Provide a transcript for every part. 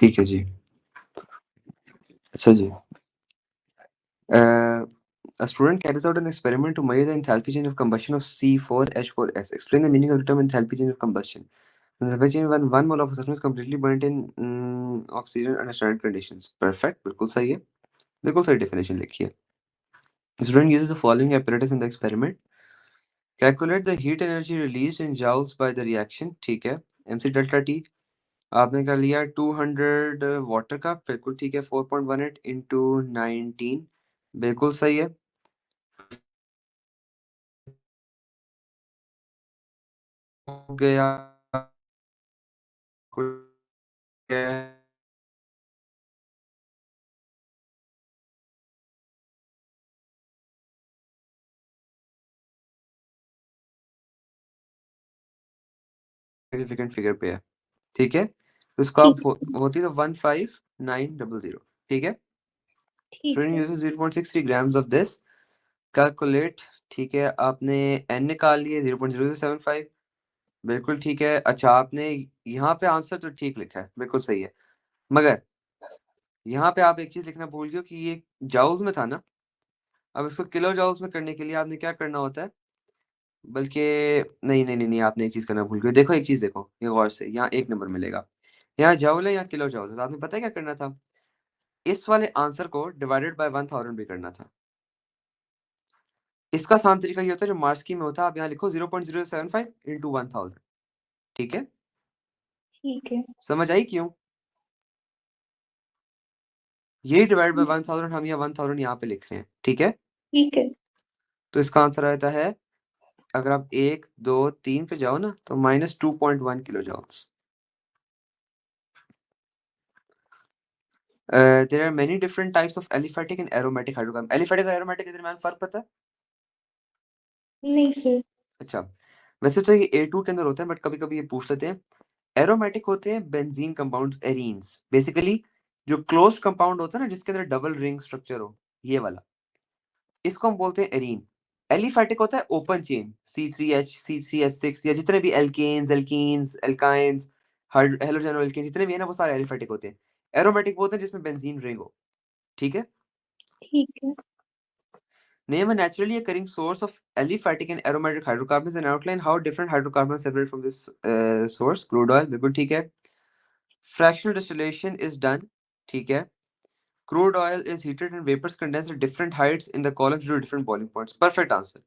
ठीक है जी। अच्छा जी। A student carries out an experiment to measure the enthalpy change of combustion of C4H4S. Explain the meaning of the term enthalpy change of combustion. The enthalpy change when one mole of a substance is completely burnt in oxygen under standard conditions. Perfect. बिल्कुल सही है। बिल्कुल सही definition लिखी है। The student uses the following apparatus in the experiment. Calculate the heat energy released in joules by the reaction. ठीक है। MC delta T आपने कर लिया 200 वाटर का, बिल्कुल ठीक है। 4.18 इंटू 19 बिल्कुल सही है। हो गया सिग्निफिकेंट फिगर पे है, ठीक है। तो इसको आप होती तो 15900, ठीक है। Student uses 0.63 grams of this, calculate, ठीक है। आपने n निकाल लिए 0.0075, बिल्कुल ठीक है। अच्छा, आपने यहाँ पे आंसर तो ठीक लिखा है, बिल्कुल सही है, मगर यहाँ पे आप एक चीज लिखना भूल गए कि ये जाउल्स में था ना। अब इसको किलो जाउल्स में करने के लिए आपने क्या करना होता है, बल्कि नहीं नहीं नहीं नहीं, आपने एक चीज करना भूल गए। देखो एक चीज देखो, ये गौर से, यहाँ एक नंबर मिलेगा, यहाँ जाउल है, यहाँ किलो जाउल है। तो आपने पता है क्या करना था, इस वाले आंसर को डिवाइडेड बाय 1000 भी करना था। इसका आसान तरीका ये होता है जो मार्क्स की में होता है, आप यहाँ लिखो 0.075 इंटू 1000, ठीक है। ठीक है। समझ आई क्यों? यही डिवाइड बाय 1000 हम यहाँ 1000 यहाँ पे लिख रहे हैं, ठीक है। ठीक है। तो इसका आंसर आता है, अगर आप 1 2 3 पे जाओ ना, तो -2.1 kilo joules. There are many different types of aliphatic and aromatic hydrocarbon. Aliphatic और एरोमेटिक के दरमियान फर्क पता है? नहीं सर। अच्छा, वैसे तो ये A2 के अंदर होता है, बट कभी कभी ये पूछ लेते हैं। एरोमेटिक होते हैं बेंजीन कंपाउंड्स, एरीन्स। बेसिकली जो क्लोज्ड कंपाउंड होता है ना, जिसके अंदर डबल रिंग स्ट्रक्चर हो, ये वाला, इसको हम बोलते हैं एरीन। एलिफैटिक होता है ओपन चेन, C3H C3H6, या जितने भी alkanes, alkenes, alkynes, halogen alkane जितने भी है ना, वो सारे एलिफैटिक होते हैं। एरोमेटिक वो होते हैं जिसमें बेंजीन रिंग हो, ठीक है। ठीक है। Name a naturally occurring source of aliphatic and aromatic hydrocarbons and outline how different hydrocarbons separate from this source. Crude oil, बिल्कुल ठीक है। Fractional distillation is done, ठीक है। Crude oil is heated and vapors condense at different heights in the columns due to different boiling points. Perfect answer.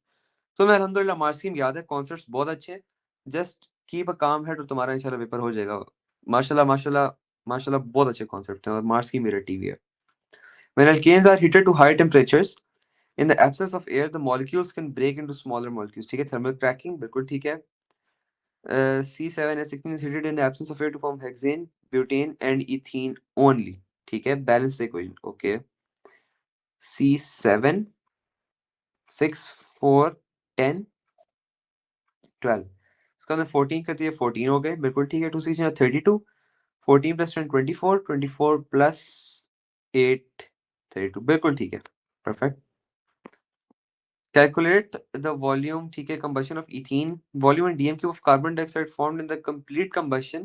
तो मैं अल्हम्दुलिल्लाह marks की याद है, कॉन्सेप्ट्स बहुत अच्छे हैं। जस्ट कीप अ काम हेड और तुम्हारा इंशाल्लाह पेपर हो जाएगा। माशाल्लाह माशाल्लाह माशाल्लाह, बहुत अच्छे कॉन्सेप्ट हैं और मार्क्स की मेरा टीवी है। When alkanes are heated to high temperatures, in the absence of air, the molecules can break into smaller molecules, ठीक है। Thermal cracking, बिल्कुल ठीक है। C7H16 is heated in the absence of air to form hexane, butane and ethene only, ठीक है। Balance the equation, okay। C7 6 4 10 12, इसका अंदर 14 कर दिया, 14 हो गए, बिल्कुल ठीक है। 2 6 32, 14 प्लस 10 24, 24 प्लस 8 32, बिल्कुल ठीक है। परफेक्ट। Calculate the volume, ठीक है, combustion of ethene, volume and dm cube of carbon dioxide formed in the complete combustion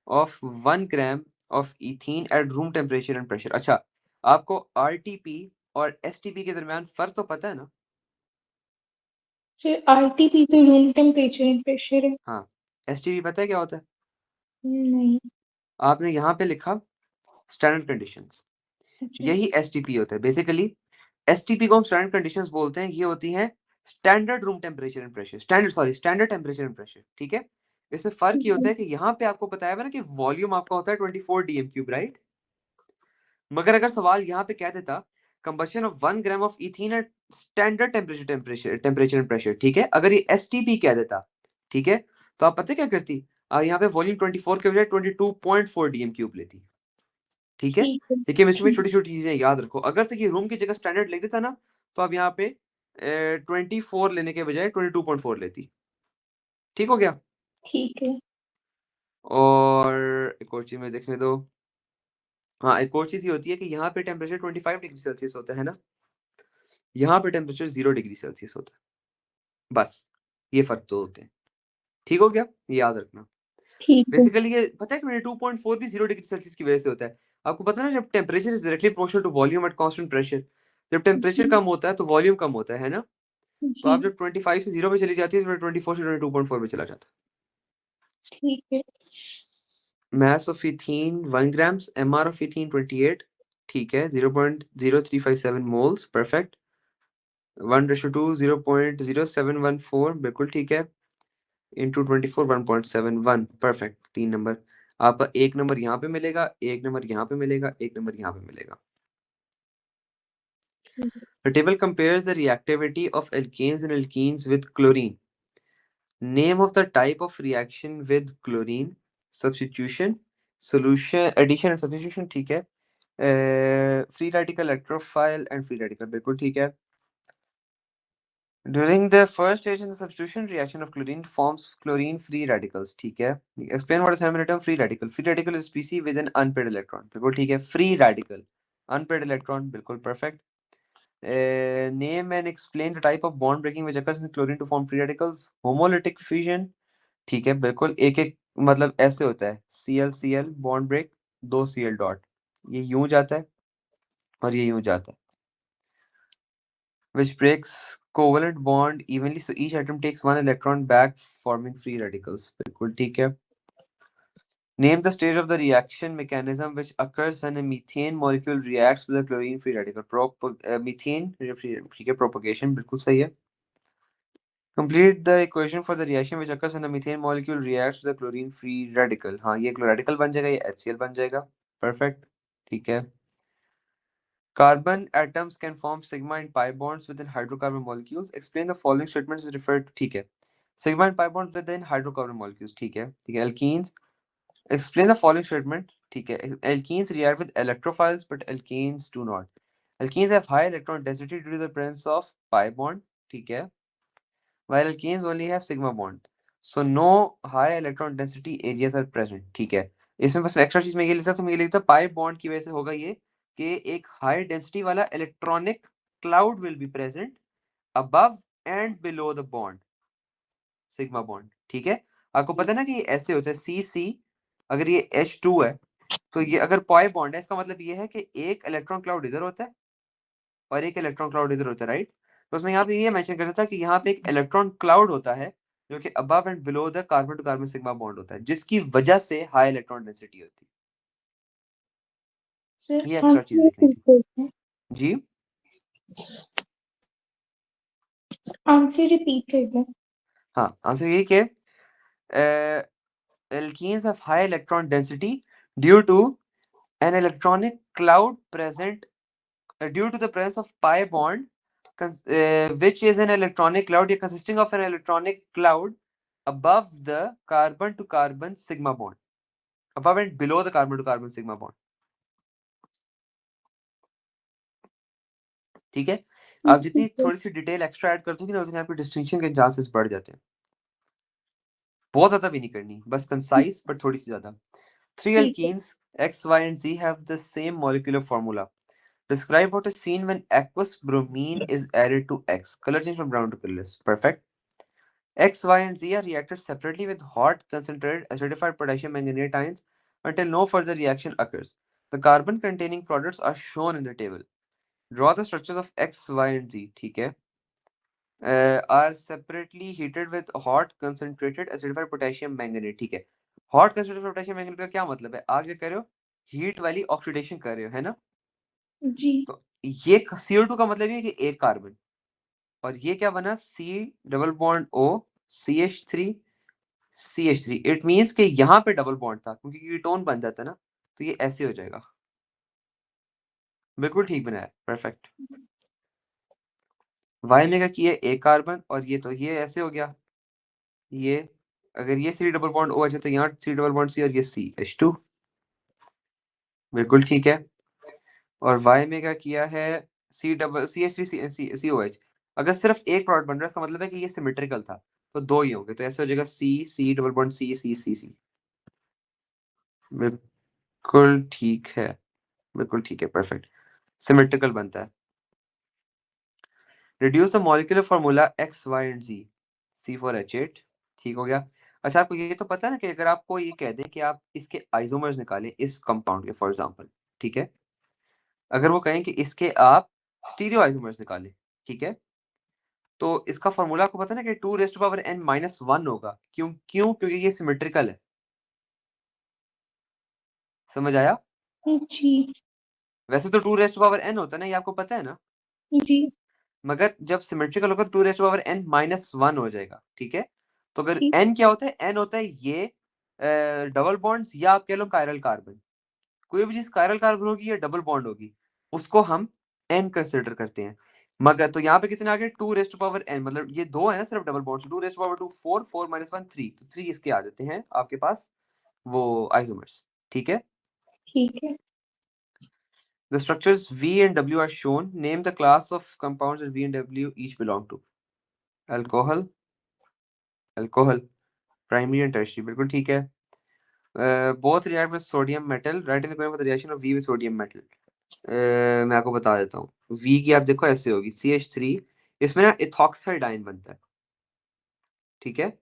of 1 gram of ethene at room temperature and pressure। अच्छा, आपको RTP और STP के दरमियान फर्क तो पता है ना? सर आरटीपी तो रूम टेम्परेचर एंड प्रेशर है। हाँ, STP पता है क्या होता है? नहीं। आपने यहाँ पे लिखा स्टैंडर्ड कंडीशंस, अच्छा। यही STP होता है। बेसिकली STP को हम स्टैंडर्ड कंडीशंस बोलते हैं, ये होती हैं standard room temperature and pressure, standard temperature and pressure, ठीक है। इसमें फर्क ये होता है कि यहाँ पे आपको बताया हुआ ना कि वॉल्यूम आपका होता है 24 डीएम क्यूब, राइट। मगर अगर सवाल यहाँ पे कह देता combustion of 1 gram of ethene at standard temperature and pressure, ठीक है, अगर ये एसटीपी कह देता, ठीक है, तो आप पता क्या करती, यहाँ पे वॉल्यूम 24 के बजाय 22.4 डीएम क्यूब लेती, ठीक है। ठीक है। देखिए इसमें ठीक। छोटी छोटी चीजें याद रखो। अगर से कि रूम की जगह स्टैंडर्ड लिख देता ना, तो आप यहाँ पे 24 लेने के बजाय 22.4 लेती, ठीक हो गया। ठीक है। और एक और चीज में देखने दो। हाँ, एक और चीज ये होती है कि यहाँ पे टेम्परेचर 25 डिग्री सेल्सियस होता है ना, यहाँ पे टेम्परेचर 0 डिग्री सेल्सियस होता है, बस ये फर्क तो होते हैं, ठीक हो गया, ये याद रखना। ठीक है। बेसिकली ये पता है 22.4 भी 0 डिग्री सेल्सियस की वजह से होता है। आपको पता है ना, जब temperature is directly proportional to volume at constant pressure, जब टेम्परेचर जी कम होता है तो वॉल्यूम कम होता है ना। तो जी आप जब 25 से 0 पे चली जाती है तो 24 से 22.4 पे चला जाता ठीक है। है। Mass of ethene 1 grams, MR of ethene 28, ठीक है, 0.0357 मोल्स, परफेक्ट। 1:2 0.0714, बिल्कुल ठीक है, इंटू 24 1.71, परफेक्ट। 3 नंबर आपका, एक नंबर यहाँ पे मिलेगा, एक नंबर यहाँ पे मिलेगा, एक नंबर यहाँ पे मिलेगा। The table compares the reactivity of alkanes and alkenes with chlorine. Name of the type of reaction with chlorine: substitution, solution, addition and substitution, ठीक है। free radical, electrophile and free radical, बिल्कुल ठीक है। During the first stage in the substitution reaction of chlorine forms chlorine free radicals, ठीक है। Explain what is term free radical. Free radical is species with an unpaired electron, बिल्कुल ठीक है। Free radical, unpaired electron, बिल्कुल perfect. Name and explain the type of bond breaking which occurs in chlorine to form free radicals. Homolytic fusion, ठीक है, बिल्कुल। एक एक मतलब ऐसे होता है, Cl bond break, 2 Cl dot, ये यूं जाता है और ये यूं जाता है, which breaks covalent bond evenly, so each atom takes 1 electron back, forming free radicals, बिल्कुल ठीक है। Name the stage of the reaction mechanism which occurs when a methane molecule reacts with a chlorine free radical. Methane ठीक है, propagation, बिल्कुल सही है। Complete the equation for the reaction which occurs when a methane molecule reacts with a chlorine free radical. हाँ, ये radical बन जाएगा, ये HCl बन जाएगा, perfect, ठीक है। Carbon atoms can form sigma and pi bonds within hydrocarbon molecules. Explain the following statements referred to, ठीक है। Sigma and pi bonds within hydrocarbon molecules, ठीक है, ठीक है। Alkenes, explain the following statement, ठीक है। Alkenes react with electrophiles but alkenes do not. Alkenes have high electron density due to the presence of pi bond, ठीक है, while alkenes only have sigma bond. So no high electron density areas are present, ठीक है। इसमें बस extra चीज मैं ये लिखता, तो मैं ये लिखता पाई बॉन्ड की वजह से होगा ये कि एक हाई डेंसिटी वाला electronic cloud will be present above and below the bond, sigma bond, ठीक है। आपको पता है ना कि ये ऐसे होता है, सी सी, अगर ये H2 है तो ये अगर पाई बॉन्ड है, इसका मतलब ये है कि एक इलेक्ट्रॉन क्लाउड इधर होता है और एक इलेक्ट्रॉन क्लाउड इधर होता है, राइट। तो उसमें यहाँ पे ये मेंशन कर रहा था कि यहाँ पे एक इलेक्ट्रॉन क्लाउड होता है जो कि above and below the carbon to carbon sigma bond होता है, जिसकी वजह से हाई इलेक्ट्रॉन डेंसिटी होती सर, है। ये एक्स्ट्रा चीज आंसर लिखनी रिपीट थी करना। जी। आंसर रिपीट करना। हाँ, आंसर ये कि alkenes have high electron density due to an electronic cloud present, due to the presence of pi bond, which is an electronic cloud consisting of an electronic cloud above the carbon to carbon sigma bond, above and below the carbon to carbon sigma bond, ठीक है। आप जितनी ठीक है। थोड़ी सी detail extra add कर दोगे ना, उतनी आपके डिस्टिंक्शन के चांसेस बढ़ जाते हैं। बहुत ज्यादा भी नहीं करनी, बस कंसाइज पर थोड़ी सी ज्यादा। Three ठीक है। alkenes X, Y, and Z have the same molecular formula. Describe what is seen when aqueous bromine is added to X. Color change from brown to colorless. Perfect. X, Y, and Z are reacted separately with hot, concentrated, acidified potassium manganate ions until no further reaction occurs. The carbon-containing products are shown in the table. Draw the structures of X, Y, and Z. ठीक है. Are separately heated with hot, concentrated, acidified potassium manganate. ठीक है. Hot concentrated potassium manganate का क्या मतलब है? आप क्या कर रहे हो? हीट वाली ऑक्सीडेशन कर रहे हो, है ना। जी तो ये CO2 का मतलब ये है कि एक कार्बन, और ये क्या बना, C double bond O, CH3 CH3। It means कि यहाँ पे डबल बॉन्ड था, क्योंकि कीटोन बन जाता है ना, तो ये ऐसे हो जाएगा। बिल्कुल ठीक बनाया, परफेक्ट। वाई में क्या किया, एक कार्बन, और ये तो ये ऐसे हो गया, ये अगर ये C डबल बॉन्ड O है तो यहाँ C डबल बॉन्ड C और ये CH2, बिल्कुल ठीक है। और वाई में क्या किया है, सी डबल CH3 COH। अगर सिर्फ एक प्रोडक्ट बन रहा है, इसका मतलब है कि ये सिमेट्रिकल था, तो दो ही होंगे, तो ऐसे हो जाएगा C डबल बॉन्ड C। बिल्कुल ठीक है, बिल्कुल ठीक है, परफेक्ट, सिमेट्रिकल बनता है। Reduce the molecular formula X, Y, and Z। C4H8, ठीक हो गया। अच्छा, आपको ये तो पता है ना कि अगर आपको ये कह दें कि आप इसके आइसोमर्स निकालें इस कंपाउंड के, फॉर एग्जांपल, ठीक है, अगर वो कहें कि इसके आप स्टीरियो आइसोमर्स निकालें, ठीक है, तो इसका फॉर्मूला आपको पता है ना कि 2n-1 होगा। क्यों? क्योंकि ये सिमेट्रिकल है। समझ आया? जी। वैसे तो 2n होता है ना, ये आपको पता है ना, जी। मगर जब सिमेट्रिकल होकर 2n-1 हो जाएगा, ठीक है, तो अगर ठीक। n क्या होता है, n होता है ये डबल बॉन्ड्स, या आप कह लो कायरल कार्बन, कोई भी चीज कायरल कार्बन होगी या डबल बॉन्ड होगी, उसको हम n कंसिडर करते हैं। मगर तो यहाँ पे कितने आ गए, 2n, मतलब ये दो है ना सिर्फ डबल बॉन्ड, 2 4, 4 - 1 3, तो 3 इसके आ जाते हैं आपके पास वो आइसोमर्स, ठीक है। ठीक है। The structures V and W are shown. Name the class of compounds that V and W each belong to. Alcohol, alcohol, primary and tertiary. बिल्कुल ठीक है। Both react with sodium metal. Write in equation for the reaction of V with sodium metal. मैं आपको बता देता हूँ। V की आप देखो ऐसे होगी, CH3, इसमें ना इथॉक्साइड आयन बनता है, ठीक है,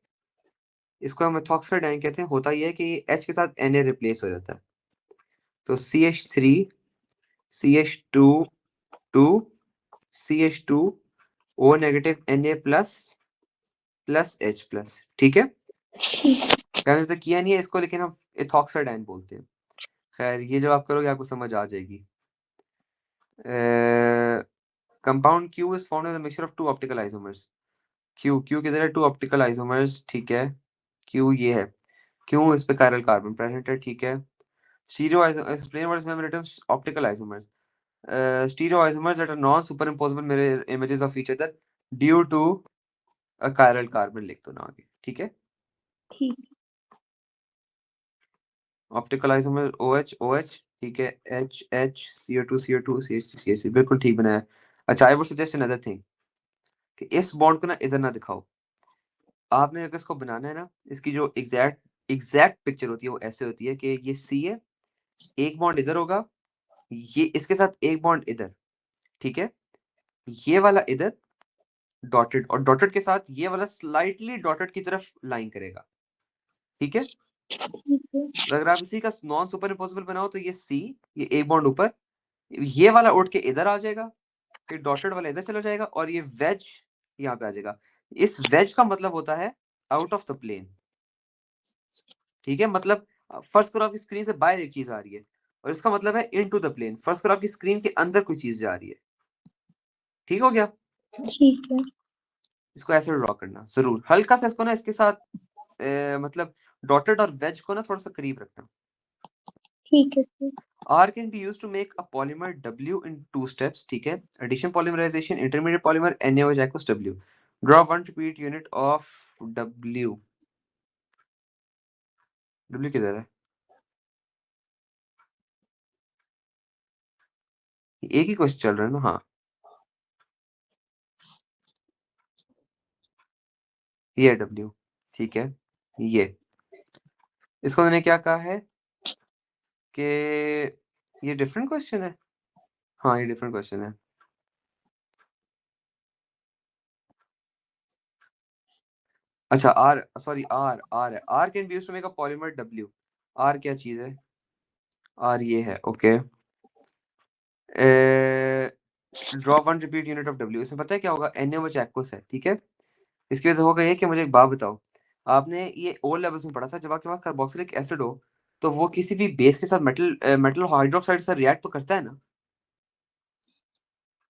इसको हम इथॉक्साइड आयन कहते हैं। होता ये है कि H के साथ Na रिप्लेस हो जाता है, तो CH3, CH2, 2, CH2, O negative, Na plus plus H plus, ठीक है। मैंने तो किया नहीं है इसको, लेकिन हम इथॉक्साइड आयन बोलते हैं। खैर, ये जब आप करोगे आपको समझ आ जाएगी। Compound Q is formed as a mixture of two optical isomers. Q किधर है, टू ऑप्टिकल आइसोमर्स, ठीक है, Q ये है, Q इस पे कायरल कार्बन प्रेजेंट है, ठीक है। Stereo explain what is memory terms optical isomers. Stereo isomers that are non superimposable mirror images of each other due to a chiral carbon, लिख दो ना आगे, ठीक है। ठीक। ऑप्टिकल आइसोमर OH OH, ठीक है, H H CO2 CO2 CH3 CH3, बिल्कुल ठीक बनाया। अच्छा, I would suggest another thing कि इस बॉन्ड को ना इधर ना दिखाओ। आपने अगर इसको बनाना है ना, इसकी जो एग्जैक्ट पिक्चर होती है वो ऐसे होती है कि ये C है, एक बॉन्ड इधर होगा, ये इसके साथ एक बॉन्ड इधर, ठीक है, ये वाला इधर डॉटेड, और डॉटेड के साथ ये वाला स्लाइटली डॉटेड की तरफ लाइन करेगा, ठीक है। ठीक है। तो अगर आप इसी का नॉन सुपर इम्पॉसिबल बनाओ तो ये C, ये एक बॉन्ड ऊपर, ये वाला उठ के इधर आ जाएगा, फिर डॉटेड वाला इधर चला जाएगा, और ये वेज यहाँ पे आ जाएगा। इस वेज का मतलब होता है आउट ऑफ द प्लेन, ठीक है, मतलब फर्स्ट करो आपकी स्क्रीन से बाहर एक चीज आ रही है, और इसका मतलब है इनटू द प्लेन, फर्स्ट करो आपकी स्क्रीन के अंदर कोई चीज जा रही है, ठीक हो गया। ठीक है। इसको ऐसे ड्रॉ करना जरूर, हल्का सा इसको ना इसके साथ मतलब डॉटेड और वेज को ना थोड़ा सा करीब रखना। ठीक है sir. R can be used to make a polymer W in 2 steps, ठीक है, addition polymerization, intermediate polymer NaOH equals W. Draw one repeat unit of W. W किधर है? एक ही क्वेश्चन चल रहा है ना, हाँ, ये W, ठीक है, ये इसको मैंने क्या कहा है कि ये डिफरेंट क्वेश्चन है, हाँ ये डिफरेंट क्वेश्चन है। अच्छा, R, सॉरी, R है, R can be used to make a polymer W. R क्या चीज है? R ये है, okay. Draw one repeat unit of W, इसमें पता है क्या होगा, NaOH एक्वस है, ठीक है। इसकी वजह से होगा ये कि मुझे एक बात बताओ, आपने ये ओ लेवल्स में पढ़ा था, जब आपके पास कार्बोक्सिलिक एसिड हो तो वो किसी भी बेस के साथ मेटल हाइड्रोक्साइड से रिएक्ट तो करता है ना,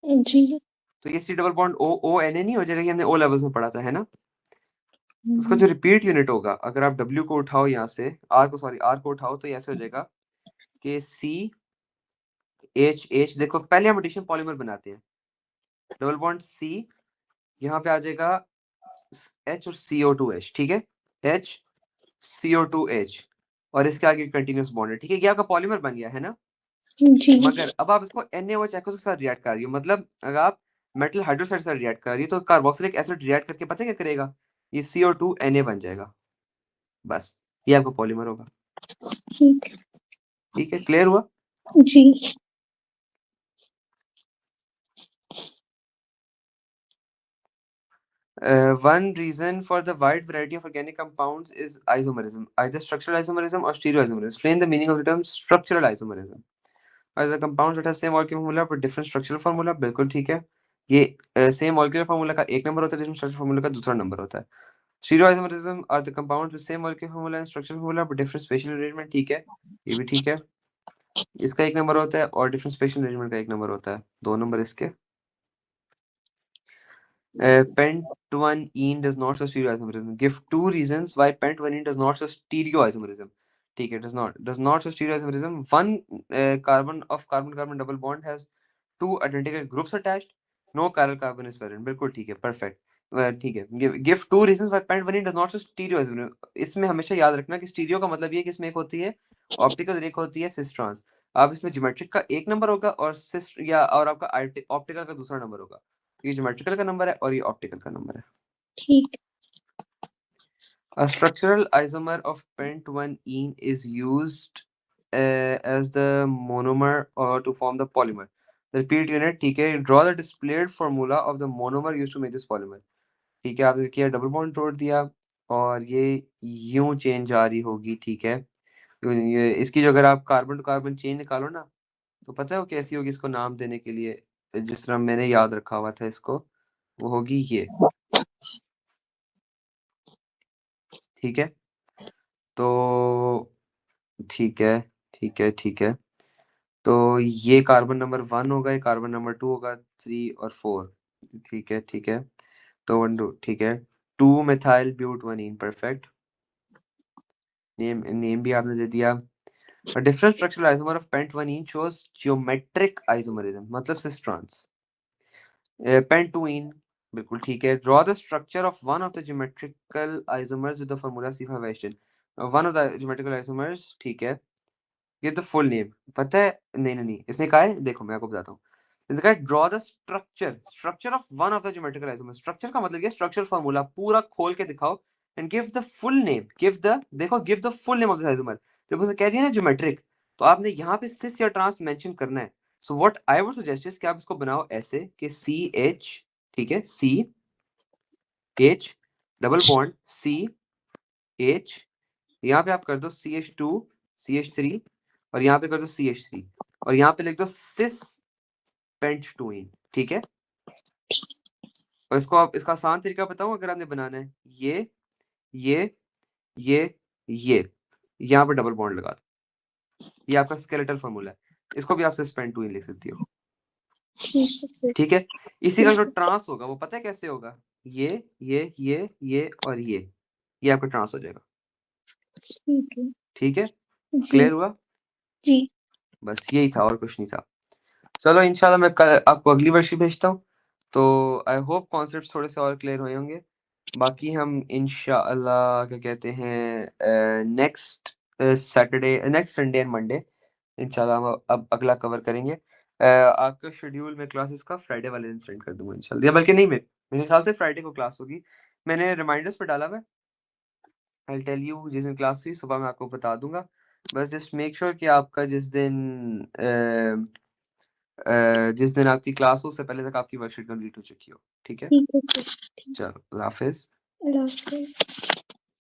जी। तो ये C double bond O Na नहीं हो जाएगा, ये हमने ओ लेवल्स में पढ़ा था, है ना। तो उसका जो रिपीट यूनिट होगा, अगर आप W को उठाओ यहाँ से, R को उठाओ, तो ये ऐसे हो जाएगा कि CH देखो, पहले हम एडिशन पॉलीमर बनाते हैं, डबल बॉन्ड C, यहाँ पे आ जाएगा H और CO2H, ठीक है, H CO2H, और इसके आगे कंटिन्यूस बॉन्ड है, ठीक है, ये आपका पॉलीमर बन गया है ना। जी। मगर अब आप इसको NaOH एक्वस के साथ रिएक्ट कर रही हो, मतलब अगर आप मेटल हाइड्रोक्साइड के साथ रिएक्ट कर रही हो तो कार्बोक्सिलिक एसिड रिएक्ट करके पता है क्या करेगा, ये CO2 Na बन जाएगा, बस ये आपका पॉलीमर होगा, ठीक। ठीक है, क्लियर हुआ। जी। One reason for the wide variety of organic compounds is isomerism, either structural isomerism or stereoisomerism. Explain the meaning of the term structural isomerism. Either compounds that have same molecular formula but different structural formula. बिल्कुल ठीक है, ये same molecular formula का एक number होता है, different structural formula का दूसरा नंबर होता है. Stereoisomerism are the compounds with same molecular formula and structural formula but different spatial arrangement. ठीक है, ये भी ठीक है. इसका एक नंबर होता है और different spatial arrangement का एक नंबर होता है, दो नंबर इसके. Pent1ene does not show stereoisomerism. Give two reasons why pent1ene does not show stereoisomerism. ठीक है, does not show stereoisomerism. One carbon of carbon double bond has two identical groups attached. No chiral carbon is present. बिल्कुल ठीक है, perfect. ठीक है, give two reasons why pent1ene does not show stereoisomerism. इसमें हमेशा याद रखना कि स्टीरियो का मतलब ये कि इसमें एक होती है ऑप्टिकल और एक होती है सिस ट्रांस. आप इसमें ज्योमेट्रिक का एक नंबर होगा और सिस या और आपका ऑप्टिकल का दूसरा नंबर होगा. ये ज्योमेट्रिकल का नंबर है और ये ऑप्टिकल का नंबर है. ठीक. A structural isomer of pent1ene is used as the monomer or to form the polymer. The repeat unit, ठीक है. Draw the displayed formula of the monomer used to make this polymer. ठीक है, आपने किया double bond तोड़ दिया और ये यूं चेन जारी होगी. ठीक है, ये इसकी जो अगर आप कार्बन टू कार्बन चेन निकालो ना तो पता है वो कैसी होगी. इसको नाम देने के लिए जिस तरह मैंने याद रखा हुआ था इसको, वो होगी ये. ठीक है, तो ठीक है ठीक है ठीक है. तो ये कार्बन नंबर 1 होगा, ये कार्बन नंबर 2 होगा, 3 और 4. ठीक है ठीक है, तो 1 2 ठीक है. 2 methyl butadiene, परफेक्ट. नेम भी आपने दे दिया. A different structural isomer of pent1ene shows geometric isomerism, मतलब cis trans. Pent2ene, बिल्कुल ठीक है. Draw the structure of one of the geometrical isomers with the formula C5H10. One of the geometrical isomers, ठीक है. Give the full name. पता है, नहीं, इसने कहा है, देखो मैं आपको बताता हूँ. इसने कहा है draw the structure of one of the geometrical isomers. Structure का मतलब ये structural formula पूरा खोल के दिखाओ and give the full name. give the full name of this isomer. जब उसने कह दिया ना geometric, तो आपने यहाँ पे cis या trans mention करना है. So what I would suggest is कि आप इसको बनाओ ऐसे कि CH, ठीक है, CH डबल बॉन्ड CH, यहाँ पे आप कर दो CH2 CH3 और यहाँ पे कर दो CH3 और यहाँ पे लिख दो cis pent2ene. ठीक है, और इसको आप इसका आसान तरीका बताऊं अगर आपने बनाना है. ये यहाँ पे डबल बॉन्ड लगा दो. ये आपका स्केलेटल फॉर्मूला है. इसको भी आप cis pent2ene लिख सकती हो. ठीक है, इसी का जो ट्रांस होगा वो पता है कैसे होगा. ये और ये आपका ट्रांस हो जाएगा. ठीक है. ठीक है, जी. क्लियर हुआ. जी. बस यही था और कुछ नहीं था. चलो इंशाल्लाह मैं कल आपको अगली वर्कशीट भेजता हूँ. तो आई होप कॉन्सेप्ट्स थोड़े से और क्लियर हुए होंगे. बाकी हम इंशाल्लाह क्या कहते हैं नेक्स्ट संडे एंड मंडे इंशाल्लाह हम अब अगला कवर करेंगे. आपका शेड्यूल में क्लासेस का फ्राइडे वाले दिन सेंड कर दूंगा इंशाल्लाह, या बल्कि नहीं, मेरे ख्याल से फ्राइडे को क्लास होगी. मैंने रिमाइंडर्स पे डाला हुआ है. आई विल टेल यू जिस दिन क्लास हुई सुबह मैं आपको बता दूंगा. बस जस्ट मेक श्योर कि आपका जिस दिन आपकी क्लास हो उससे पहले तक आपकी वर्कशीट कंप्लीट हो चुकी हो. ठीक है, ठीक है. चलो अल्लाह हाफिज. अल्लाह हाफिज.